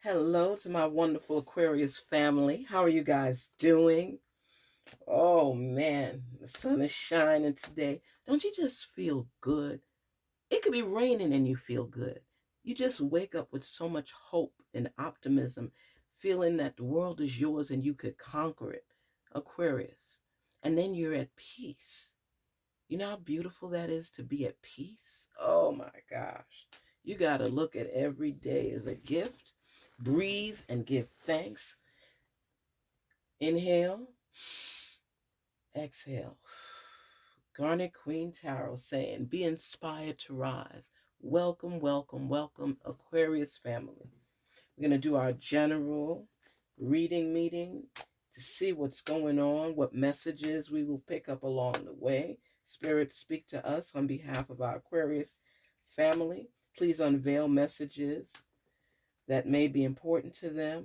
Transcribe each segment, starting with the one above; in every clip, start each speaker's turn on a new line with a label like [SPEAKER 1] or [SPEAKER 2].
[SPEAKER 1] Hello to my wonderful Aquarius family. How are you guys doing? Oh man, the sun is shining today. Don't you just feel good? It could be raining and you feel good. You just wake up with so much hope and optimism, feeling that the world is yours and you could conquer it. Aquarius. And then you're at peace. You know how beautiful that is to be at peace? Oh my gosh. You got to look at every day as a gift. Breathe and give thanks. Inhale, exhale. Garnetqueentarot saying, be inspired to rise. Welcome, welcome, welcome, Aquarius family. We're going to do our general reading meeting to see what's going on, what messages we will pick up along the way. Spirit, speak to us on behalf of our Aquarius family. Please unveil messages that may be important to them.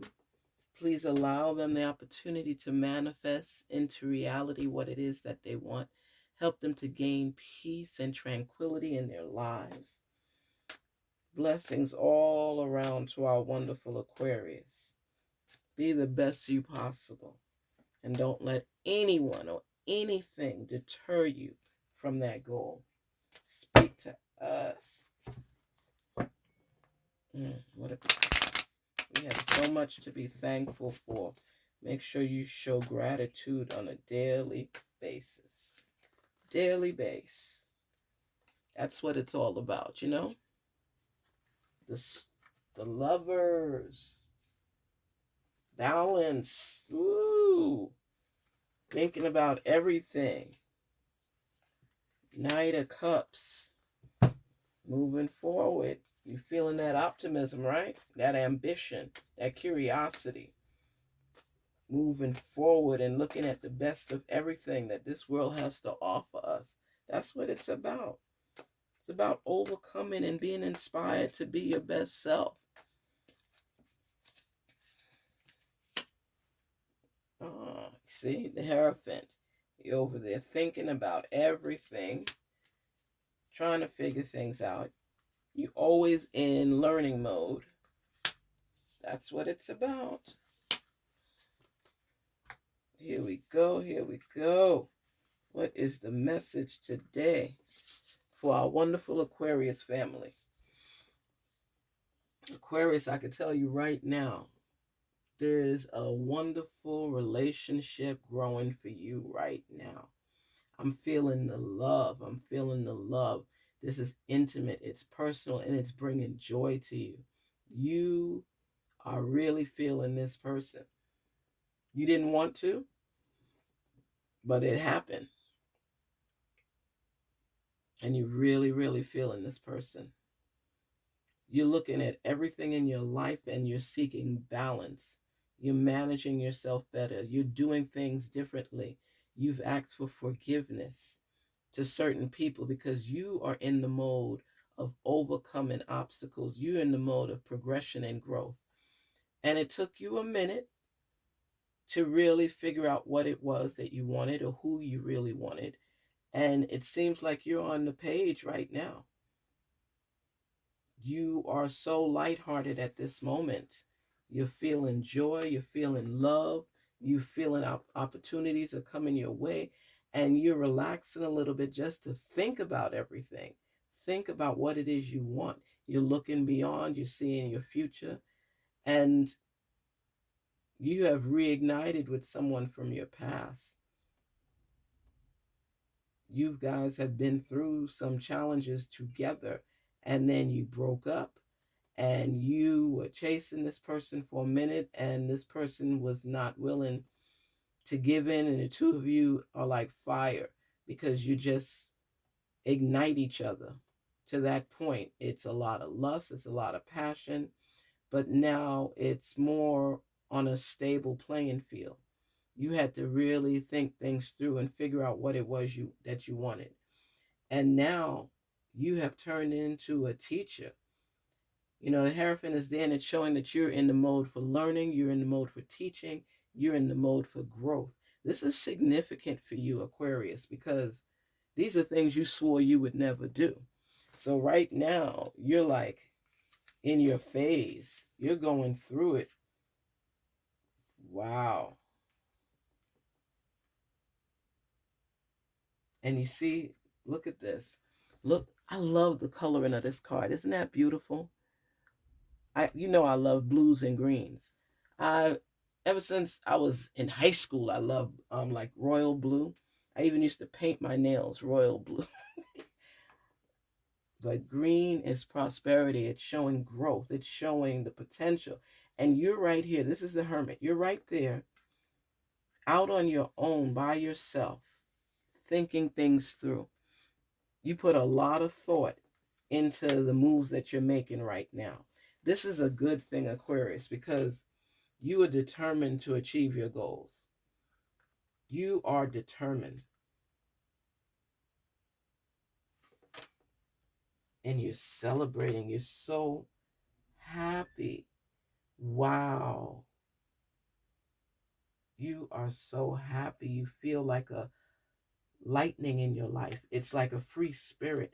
[SPEAKER 1] Please allow them the opportunity to manifest into reality what it is that they want. Help them to gain peace and tranquility in their lives. Blessings all around to our wonderful Aquarius. Be the best you possible. And don't let anyone or anything deter you from that goal. Speak to us. What a We have so much to be thankful for. Make sure you show gratitude on a daily basis. Daily base. That's what it's all about, you know? The lovers. Balance. Woo! Thinking about everything. Knight of Cups. Moving forward. You feeling that optimism, right? That ambition, that curiosity. Moving forward and looking at the best of everything that this world has to offer us. That's what it's about. It's about overcoming and being inspired to be your best self. See, the Hierophant. You're over there thinking about everything, trying to figure things out. You're always in learning mode. That's what it's about. Here we go, here we go. What is the message today for our wonderful Aquarius family? Aquarius, I can tell you right now, there's a wonderful relationship growing for you right now. I'm feeling the love. I'm feeling the love. This is intimate, it's personal, and it's bringing joy to you. You are really feeling this person. You didn't want to, but it happened. And you're really, really feeling this person. You're looking at everything in your life and you're seeking balance. You're managing yourself better. You're doing things differently. You've asked for forgiveness to certain people because you are in the mode of overcoming obstacles. You're in the mode of progression and growth. And it took you a minute to really figure out what it was that you wanted or who you really wanted. And it seems like you're on the page right now. You are so lighthearted at this moment. You're feeling joy, you're feeling love, you're feeling opportunities are coming your way, and you're relaxing a little bit just to think about everything. Think about what it is you want. You're looking beyond, you're seeing your future, and you have reignited with someone from your past. You guys have been through some challenges together, and then you broke up and you were chasing this person for a minute and this person was not willing to give in, and the two of you are like fire because you just ignite each other. To that point, it's a lot of lust, it's a lot of passion, but now it's more on a stable playing field. You had to really think things through and figure out what it was that you wanted. And now you have turned into a teacher. You know, the Hierophant is there and it's showing that you're in the mode for learning, you're in the mode for teaching, you're in the mode for growth. This is significant for you, Aquarius, because these are things you swore you would never do. So right now, you're like in your phase. You're going through it. Wow. And you see, look at this. Look, I love the coloring of this card. Isn't that beautiful? I love blues and greens. I Ever since I was in high school, I love like royal blue. I even used to paint my nails royal blue. But green is prosperity. It's showing growth. It's showing the potential. And you're right here. This is the Hermit. You're right there, out on your own by yourself, thinking things through. You put a lot of thought into the moves that you're making right now. This is a good thing, Aquarius, because you are determined to achieve your goals. You are determined. And you're celebrating. You're so happy. Wow. You are so happy. You feel like a lightning in your life. It's like a free spirit.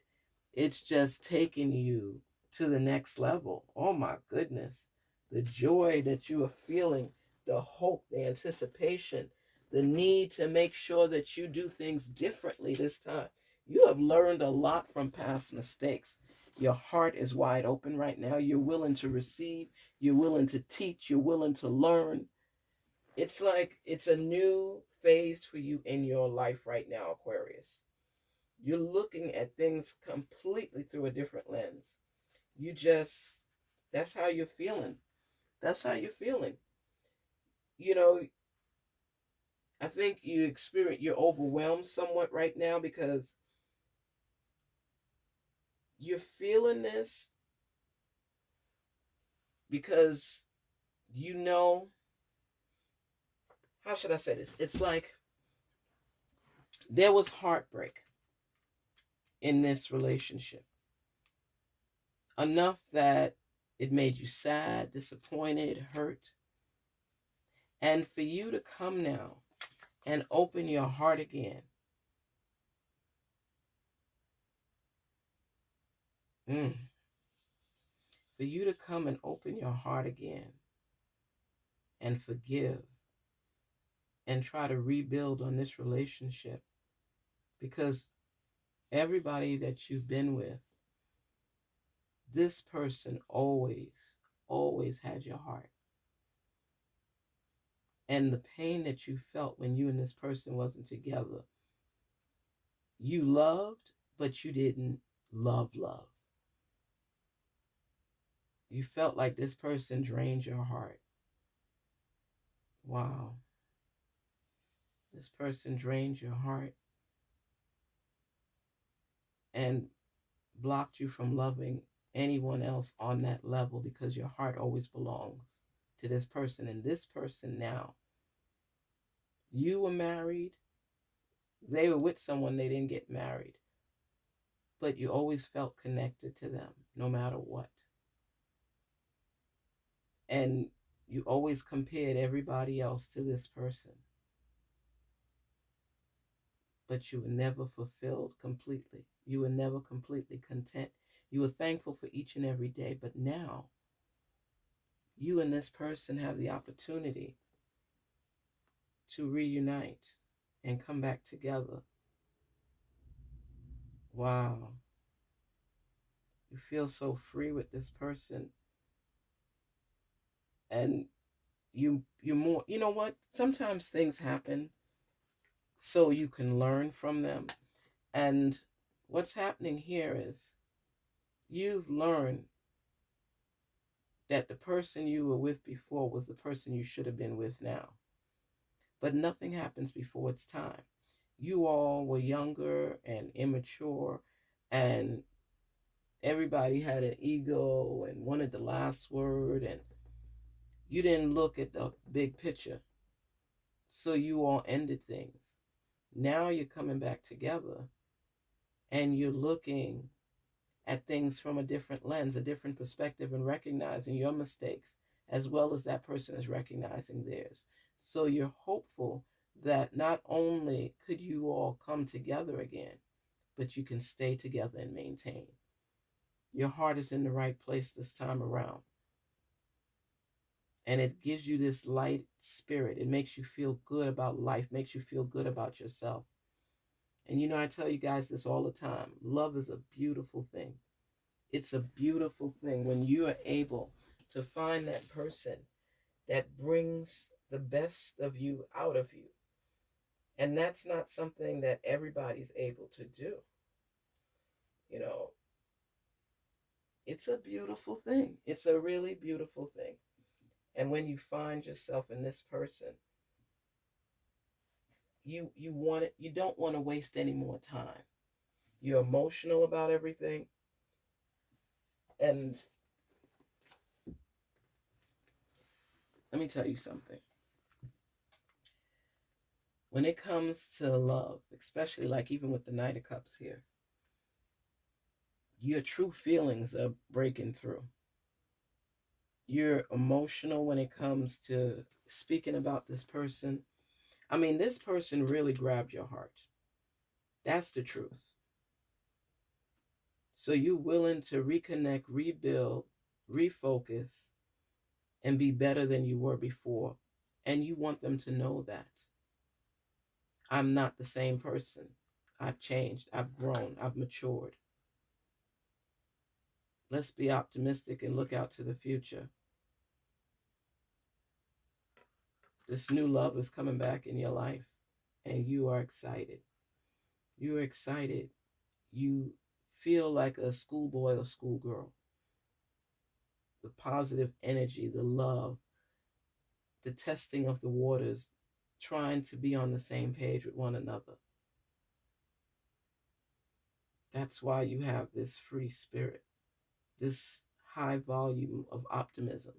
[SPEAKER 1] It's just taking you to the next level. Oh my goodness. The joy that you are feeling, the hope, the anticipation, the need to make sure that you do things differently this time. You have learned a lot from past mistakes. Your heart is wide open right now. You're willing to receive. You're willing to teach. You're willing to learn. It's like it's a new phase for you in your life right now, Aquarius. You're looking at things completely through a different lens. You just, that's how you're feeling. That's how you're feeling. You know, I think you're overwhelmed somewhat right now because you're feeling this because you know, how should I say this? It's like there was heartbreak in this relationship. Enough that it made you sad, disappointed, hurt. And for you to come now and open your heart again. For you to come and open your heart again and forgive and try to rebuild on this relationship, because everybody that you've been with, this person always had your heart. And the pain that you felt when you and this person wasn't together, you loved, but you didn't love. You felt like this person drained your heart. Wow. This person drained your heart and blocked you from loving anyone else on that level because your heart always belongs to this person. And this person now, you were married, they were with someone, they didn't get married, but you always felt connected to them no matter what. And you always compared everybody else to this person, but you were never fulfilled completely. You were never completely content. You were thankful for each and every day, but now you and this person have the opportunity to reunite and come back together. Wow. You feel so free with this person. And you more, you know what? Sometimes things happen so you can learn from them. And what's happening here is you've learned that the person you were with before was the person you should have been with now. But nothing happens before it's time. You all were younger and immature, and everybody had an ego and wanted the last word, and you didn't look at the big picture. So you all ended things. Now you're coming back together and you're looking at things from a different lens, a different perspective, and recognizing your mistakes as well as that person is recognizing theirs. So you're hopeful that not only could you all come together again, but you can stay together and maintain. Your heart is in the right place this time around. And it gives you this light spirit. It makes you feel good about life, makes you feel good about yourself. And you know, I tell you guys this all the time. Love is a beautiful thing. It's a beautiful thing when you are able to find that person that brings the best of you out of you. And that's not something that everybody's able to do. You know, it's a beautiful thing. It's a really beautiful thing. And when you find yourself in this person, you want it, you don't want to waste any more time. You're emotional about everything. And let me tell you something. When it comes to love, especially like even with the Knight of Cups here, your true feelings are breaking through. You're emotional when it comes to speaking about this person. I mean, this person really grabbed your heart. That's the truth. So you're willing to reconnect, rebuild, refocus, and be better than you were before. And you want them to know that. I'm not the same person. I've changed. I've grown. I've matured. Let's be optimistic and look out to the future. This new love is coming back in your life, and you are excited. You're excited. You feel like a schoolboy or schoolgirl. The positive energy, the love, the testing of the waters, trying to be on the same page with one another. That's why you have this free spirit, this high volume of optimism.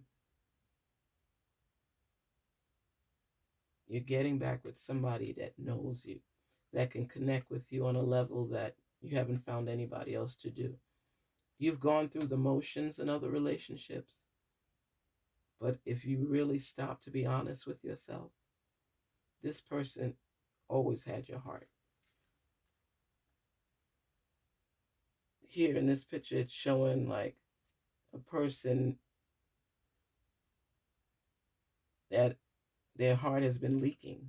[SPEAKER 1] You're getting back with somebody that knows you, that can connect with you on a level that you haven't found anybody else to do. You've gone through the motions in other relationships, but if you really stop to be honest with yourself, this person always had your heart. Here in this picture, it's showing like a person that their heart has been leaking.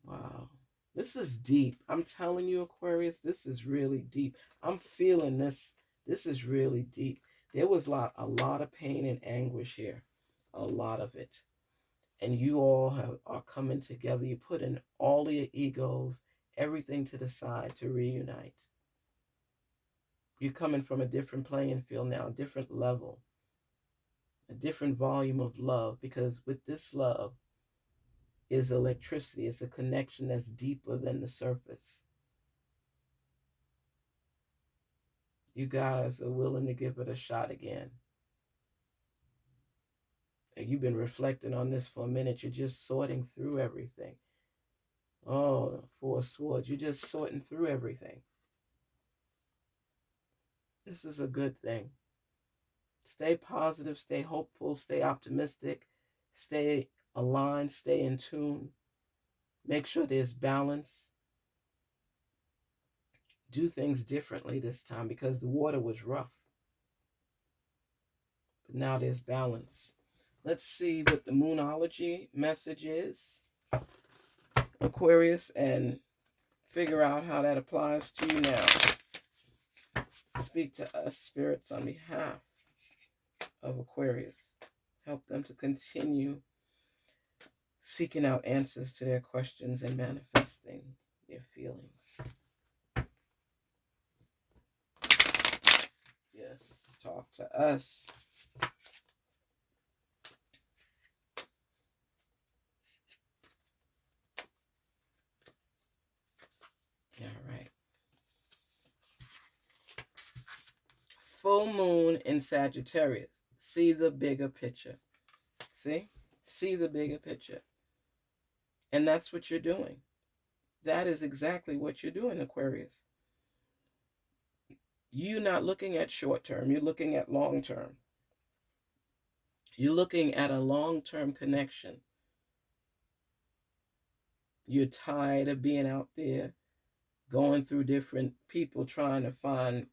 [SPEAKER 1] Wow. This is deep. I'm telling you, Aquarius, this is really deep. I'm feeling this. This is really deep. There was a lot of pain and anguish here. A lot of it. And you all are coming together. You put in all of your egos, everything to the side to reunite. You're coming from a different playing field now, a different level, a different volume of love, because with this love is electricity. It's a connection that's deeper than the surface. You guys are willing to give it a shot again. And you've been reflecting on this for a minute. You're just sorting through everything. Oh, Four of Swords. You're just sorting through everything. This is a good thing. Stay positive, stay hopeful, stay optimistic, stay aligned, stay in tune. Make sure there's balance. Do things differently this time because the water was rough. But now there's balance. Let's see what the Moonology message is, Aquarius, and figure out how that applies to you now. Speak to us, spirits, on behalf of Aquarius. Help them to continue seeking out answers to their questions and manifesting their feelings. Yes, talk to us. All right. Full moon in Sagittarius. See the bigger picture. See? See the bigger picture. And that's what you're doing. That is exactly what you're doing, Aquarius. You're not looking at short term. You're looking at long term. You're looking at a long-term connection. You're tired of being out there going through different people trying to find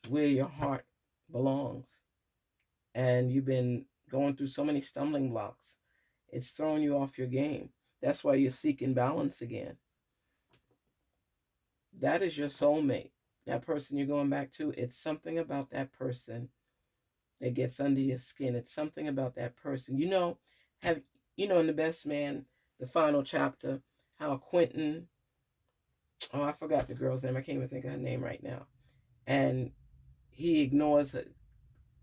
[SPEAKER 1] where your heart belongs. And you've been going through so many stumbling blocks. It's throwing you off your game. That's why you're seeking balance again. That is your soulmate. That person you're going back to, it's something about that person that gets under your skin. It's something about that person. Have in The Best Man, the final chapter, how Quentin, oh, I forgot the girl's name. I can't even think of her name right now. And he ignores her.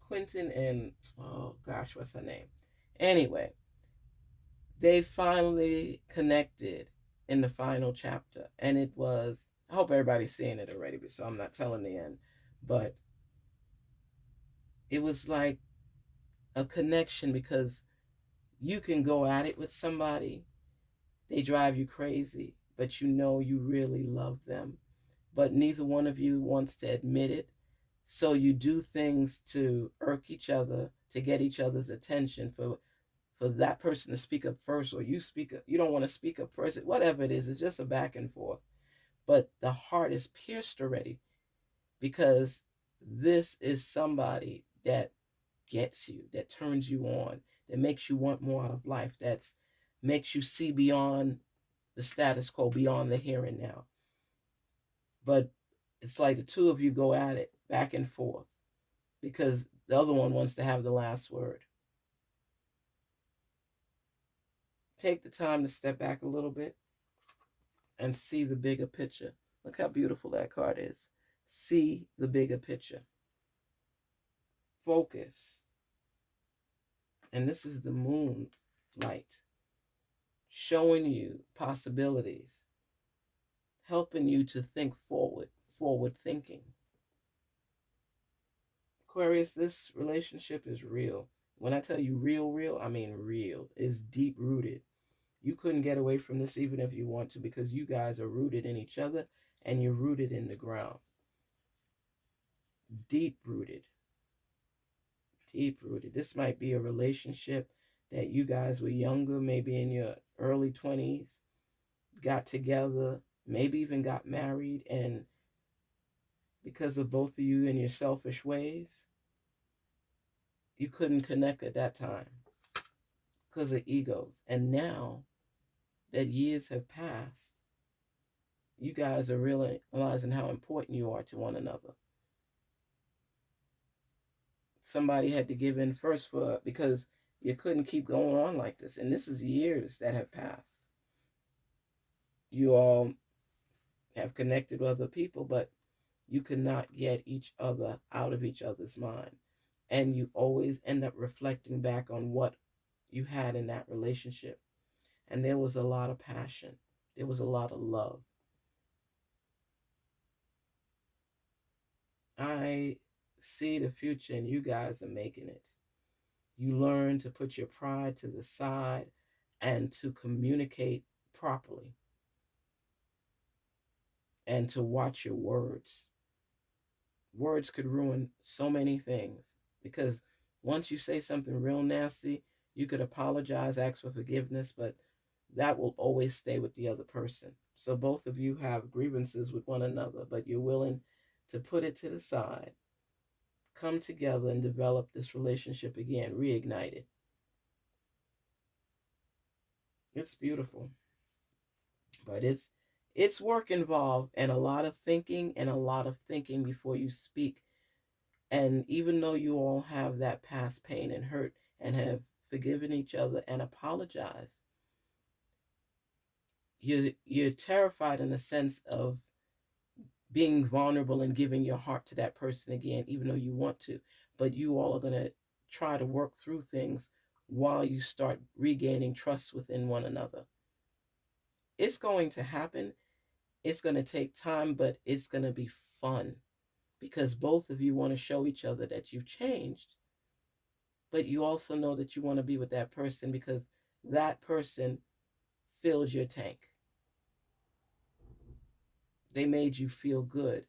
[SPEAKER 1] Quentin and, oh gosh, what's her name? Anyway, they finally connected in the final chapter. And it was, I hope everybody's seeing it already, so I'm not telling the end. But it was like a connection because you can go at it with somebody, they drive you crazy, but you really love them. But neither one of you wants to admit it. So you do things to irk each other, to get each other's attention, for that person to speak up first, or you speak up. You don't want to speak up first. Whatever it is, it's just a back and forth. But the heart is pierced already because this is somebody that gets you, that turns you on, that makes you want more out of life, that makes you see beyond the status quo, beyond the here and now. But it's like the two of you go at it back and forth because the other one wants to have the last word. Take the time to step back a little bit and see the bigger picture. Look how beautiful that card is. See the bigger picture. Focus. And this is the moon light, showing you possibilities, helping you to think forward thinking. Aquarius, this relationship is real. When I tell you real, I mean real. It's deep rooted. You couldn't get away from this even if you want to, because you guys are rooted in each other and you're rooted in the ground. Deep rooted. Deep rooted. This might be a relationship that you guys were younger, maybe in your early 20s, got together, maybe even got married, and because of both of you and your selfish ways, you couldn't connect at that time because of egos. And now that years have passed, you guys are realizing how important you are to one another. Somebody had to give in first because you couldn't keep going on like this. And this is years that have passed. You all have connected with other people, but you cannot get each other out of each other's mind. And you always end up reflecting back on what you had in that relationship. And there was a lot of passion. There was a lot of love. I see the future and you guys are making it. You learn to put your pride to the side and to communicate properly and to watch your words. Words could ruin so many things because once you say something real nasty, you could apologize, ask for forgiveness, but that will always stay with the other person. So both of you have grievances with one another, but you're willing to put it to the side, come together and develop this relationship again, reignite it. It's beautiful. But it's work involved and a lot of thinking before you speak. And even though you all have that past pain and hurt and have forgiven each other and apologized, you're terrified in the sense of being vulnerable and giving your heart to that person again, even though you want to. But you all are going to try to work through things while you start regaining trust within one another. It's going to happen. It's going to take time, but it's going to be fun because both of you want to show each other that you've changed. But you also know that you want to be with that person because that person fills your tank. They made you feel good.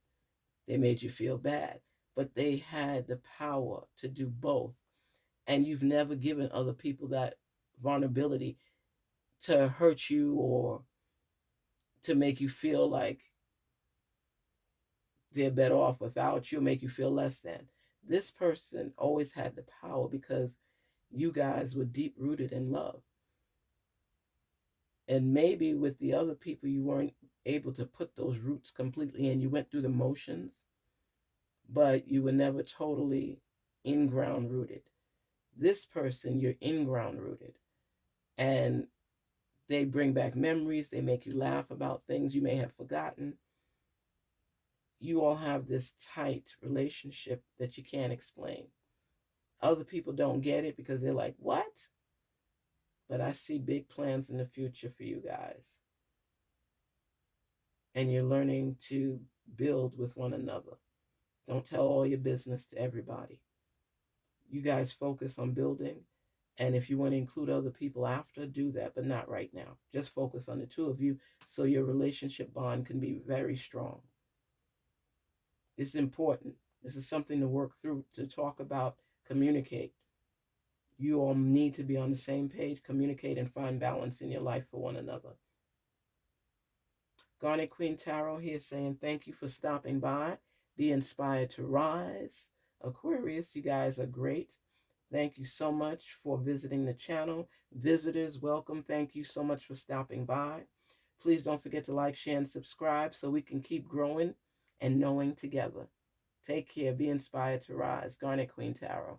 [SPEAKER 1] They made you feel bad. But they had the power to do both. And you've never given other people that vulnerability to hurt you or to make you feel like they're better off without you, make you feel less than. This person always had the power because you guys were deep rooted in love. And maybe with the other people, you weren't able to put those roots completely in. You went through the motions, but you were never totally in ground rooted. This person, you're in ground rooted. And they bring back memories. They make you laugh about things you may have forgotten. You all have this tight relationship that you can't explain. Other people don't get it because they're like, what? But I see big plans in the future for you guys. And you're learning to build with one another. Don't tell all your business to everybody. You guys focus on building. And if you want to include other people after, do that, but not right now. Just focus on the two of you so your relationship bond can be very strong. It's important. This is something to work through, to talk about, communicate. You all need to be on the same page, communicate, and find balance in your life for one another. Garnetqueentarot here saying thank you for stopping by. Be inspired to rise. Aquarius, you guys are great. Thank you so much for visiting the channel. Visitors, welcome. Thank you so much for stopping by. Please don't forget to like, share, and subscribe so we can keep growing and knowing together. Take care. Be inspired to rise. Garnetqueentarot.